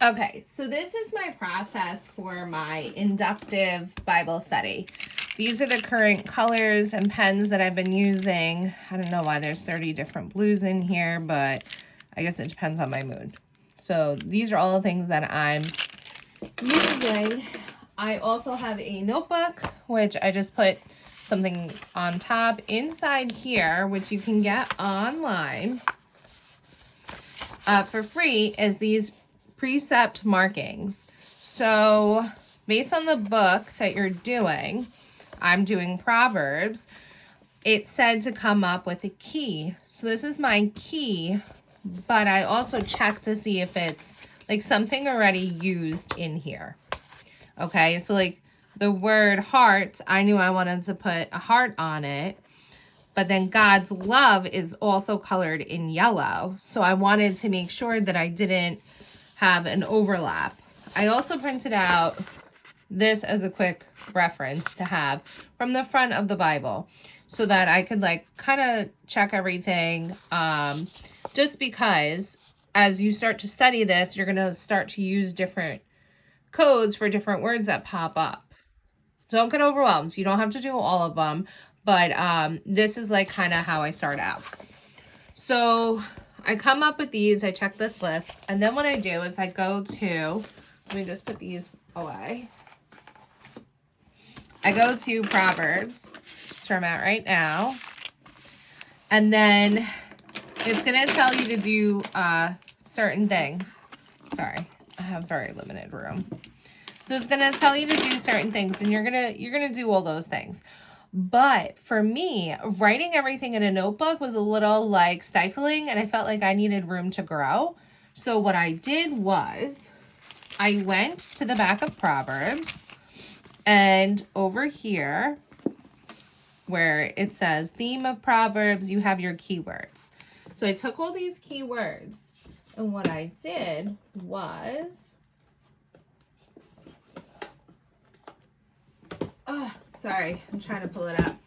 Okay, so this is my process for my inductive Bible study. These are the current colors and pens that I've been using. I don't know why there's 30 different blues in here, but I guess it depends on my mood. So these are all the things that I'm using. I also have a notebook, which I just put something on top. Inside here, which you can get online for free, is these precept markings. So based on the book that you're doing, I'm doing Proverbs, it said to come up with a key. So this is my key, but I also check to see if it's like something already used in here. Okay, so like the word heart, I knew I wanted to put a heart on it, but then God's love is also colored in yellow. So I wanted to make sure that I didn't have an overlap. I also printed out this as a quick reference to have from the front of the Bible so that I could like kind of check everything. Just because as you start to study this, you're going to start to use different codes for different words that pop up. Don't get overwhelmed. You don't have to do all of them, but this is like kind of how I start out. So I come up with these, I check this list, and then what I do is I go to, let me just put these away. I go to Proverbs, that's where I'm at right now, and then it's going to tell you to do certain things. Sorry, I have very limited room. So it's going to tell you to do certain things, and you're going to do all those things. But for me, writing everything in a notebook was a little like stifling, and I felt like I needed room to grow. So what I did was I went to the back of Proverbs, and over here where it says theme of Proverbs, you have your keywords. So I took all these keywords, and what I did was, sorry, I'm trying to pull it up.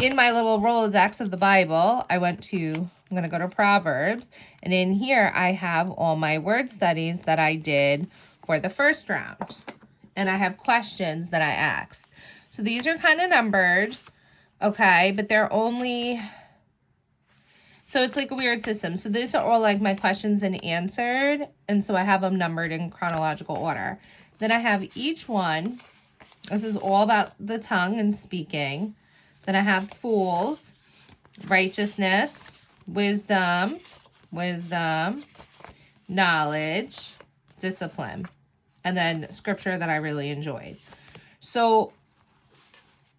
In my little Rolodex of the Bible, I'm going to go to Proverbs, and in here I have all my word studies that I did for the first round. And I have questions that I asked. So these are kind of numbered, okay, but they're only, so it's like a weird system. So these are all like my questions and answered, and so I have them numbered in chronological order. Then I have each one. This is all about the tongue and speaking. Then I have fools, righteousness, wisdom, knowledge, discipline, and then scripture that I really enjoyed. So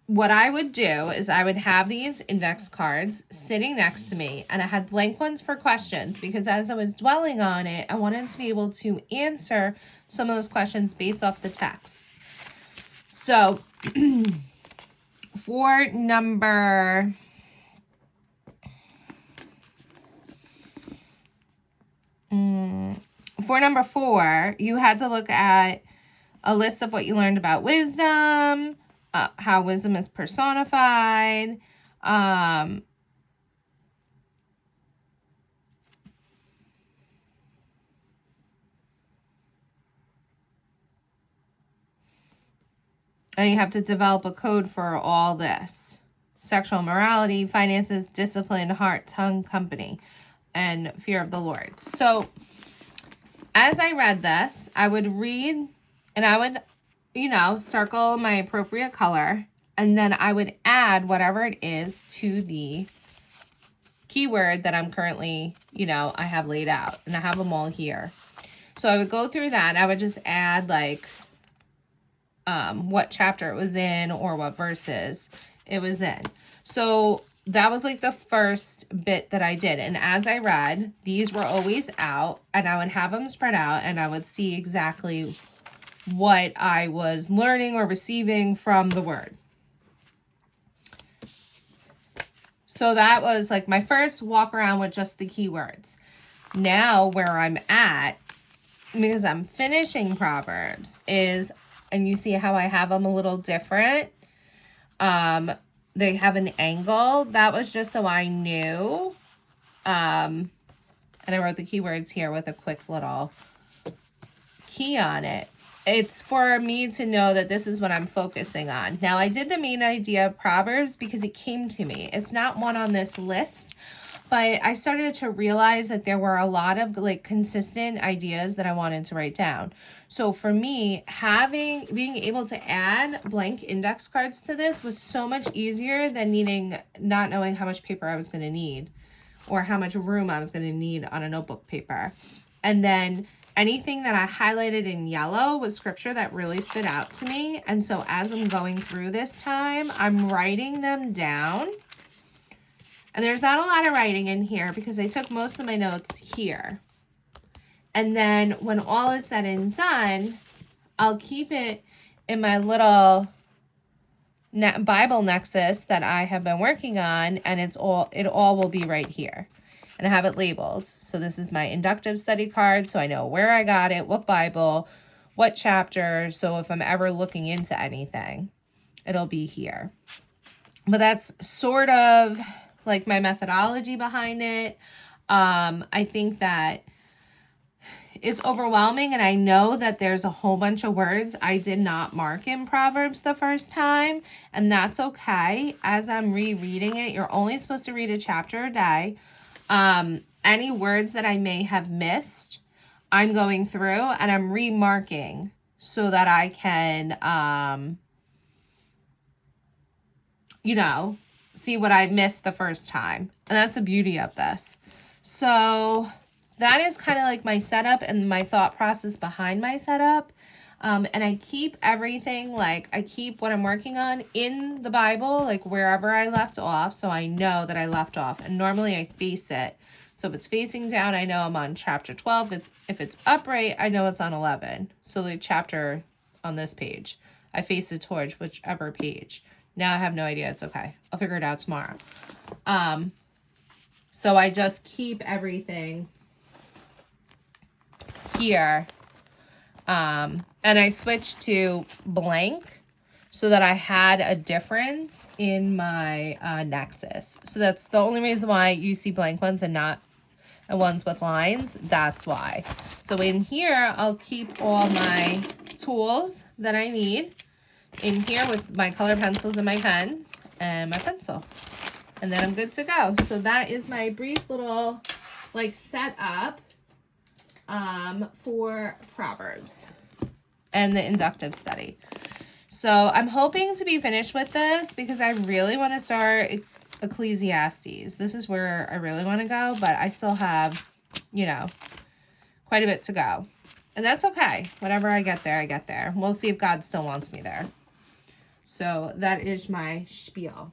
what I would do is I would have these index cards sitting next to me, and I had blank ones for questions because as I was dwelling on it, I wanted to be able to answer some of those questions based off the text. So for number four, you had to look at a list of what you learned about wisdom, how wisdom is personified, and you have to develop a code for all this. Sexual morality, finances, discipline, heart, tongue, company, and fear of the Lord. So as I read this, I would read and I would, circle my appropriate color, and then I would add whatever it is to the keyword that I'm currently, I have laid out, and I have them all here. So I would go through that, and I would just add like what chapter it was in or what verses it was in. So that was like the first bit that I did. And as I read, these were always out, and I would have them spread out, and I would see exactly what I was learning or receiving from the word. So that was like my first walk around with just the keywords. Now where I'm at, because I'm finishing Proverbs, is, and you see how I have them a little different. They have an angle. That was just so I knew. And I wrote the keywords here with a quick little key on it. It's for me to know that this is what I'm focusing on. Now, I did the main idea of Proverbs because it came to me. It's not one on this list, but I started to realize that there were a lot of like consistent ideas that I wanted to write down. So for me, being able to add blank index cards to this was so much easier than not knowing how much paper I was going to need or how much room I was going to need on a notebook paper. And then anything that I highlighted in yellow was scripture that really stood out to me. And so as I'm going through this time, I'm writing them down. And there's not a lot of writing in here because I took most of my notes here. And then when all is said and done, I'll keep it in my little Bible nexus that I have been working on, and it all will be right here. And I have it labeled. So this is my inductive study card, so I know where I got it, what Bible, what chapter. So if I'm ever looking into anything, it'll be here. But that's sort of like my methodology behind it. I think that it's overwhelming, and I know that there's a whole bunch of words I did not mark in Proverbs the first time, and that's okay. As I'm rereading it, you're only supposed to read a chapter a day. Any words that I may have missed, I'm going through and I'm remarking so that I can, see what I missed the first time. And that's the beauty of this. So that is kind of like my setup and my thought process behind my setup. And I keep everything, like I keep what I'm working on in the Bible, like wherever I left off. So I know that I left off, and normally I face it. So if it's facing down, I know I'm on chapter 12. If it's upright, I know it's on 11. So the chapter on this page, I face it towards whichever page. Now I have no idea. It's okay. I'll figure it out tomorrow. So I just keep everything here. And I switched to blank so that I had a difference in my nexus. So that's the only reason why you see blank ones and not ones with lines. That's why. So in here, I'll keep all my tools that I need in here with my color pencils and my pens and my pencil. And then I'm good to go. So that is my brief little like setup for Proverbs and the inductive study. So I'm hoping to be finished with this because I really want to start Ecclesiastes. This is where I really want to go, but I still have, quite a bit to go. And that's okay. Whenever I get there, I get there. We'll see if God still wants me there. So that is my spiel.